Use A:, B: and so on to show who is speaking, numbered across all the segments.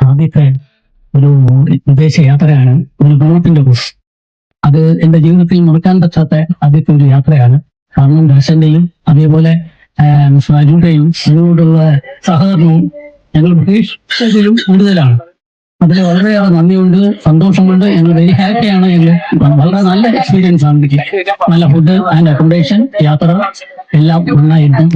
A: ആദ്യത്തെ ഒരു വിദേശ യാത്രയാണ് ഒരു ഗ്രൂപ്പിന്റെ കൂടെ. അത് എന്റെ ജീവിതത്തിൽ മറക്കാൻ പറ്റാത്ത ആദ്യത്തെ ഒരു യാത്രയാണ്. കാരണം ദർശന്റെയും അതേപോലെ അരുടെയും അതിനോടുള്ള സഹകരണവും ഞങ്ങൾ പ്രതീക്ഷിച്ചതിലും കൂടുതലാണ്. അതിൽ വളരെയേറെ നന്ദിയുണ്ട്, സന്തോഷമുണ്ട്. ഞങ്ങൾ വെരി ഹാപ്പിയാണ്. ഞങ്ങൾ വളരെ നല്ല എക്സ്പീരിയൻസ് ആണ് കിട്ടിയത്. നല്ല ഫുഡ് ആൻഡ് അക്കോമഡേഷൻ, യാത്ര എല്ലാം നന്നായിരുന്നു.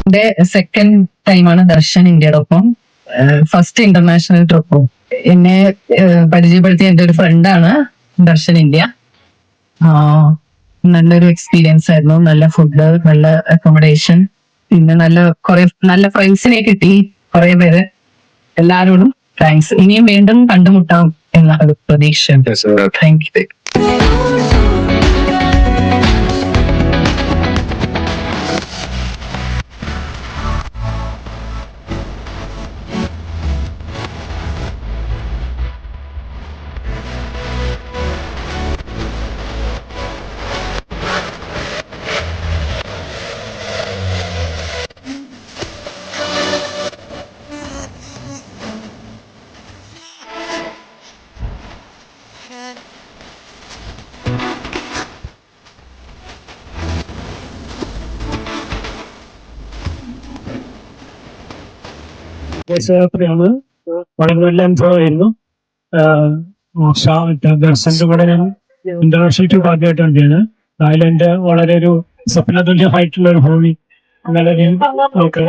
B: എന്റെ സെക്കൻഡ് ടൈമാണ് ദർശൻ ഇന്ത്യയുടെ ഒപ്പം. ഫസ്റ്റ് ഇന്റർനാഷണൽ ട്രിപ്പും എന്നെ പരിചയപ്പെടുത്തിയ എന്റെ ഒരു ഫ്രണ്ടാണ് ദർശൻ ഇന്ത്യ. നല്ലൊരു എക്സ്പീരിയൻസ് ആയിരുന്നു. നല്ല ഫുഡ്, നല്ല അക്കോമഡേഷൻ, പിന്നെ നല്ല ഫ്രണ്ട്സിനെ കിട്ടി, കുറെ പേര്. എല്ലാരോടും താങ്ക്സ്. ഇനിയും വീണ്ടും കണ്ടുമുട്ടാം എന്ന ഒരു പ്രതീക്ഷ. Thank you.
A: യാത്രയാണ്. വളരെ നല്ല അനുഭവമായിരുന്നു. ദർശന്റെ കൂടെ ഞാൻ ഇന്റർനാഷണൽ ട്രിപ്പ് ആദ്യമായിട്ടാണ് ചെയ്യുന്നത്. തായ്ലൻഡ് വളരെ ഒരു സ്വപ്നതുല്യമായിട്ടുള്ള ഒരു ഭൂമി. വളരെ നമുക്ക്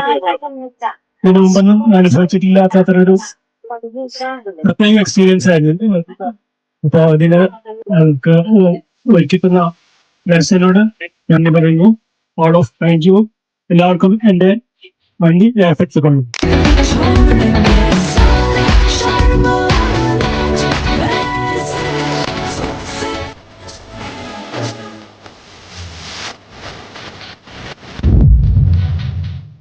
A: ഇതിനു മുമ്പൊന്നും അനുഭവിച്ചിട്ടില്ലാത്ത അത്ര ഒരു പ്രത്യേക എക്സ്പീരിയൻസ് ആയിരുന്നു. അപ്പൊ അതിന് നമുക്ക് ഒരുക്കുന്ന ദർശനോട് നന്ദി പറയുന്നു. All of thank you. എല്ലാവർക്കും എന്റെ നന്ദി രേഖപ്പെടുത്തിക്കൊള്ളുന്നു.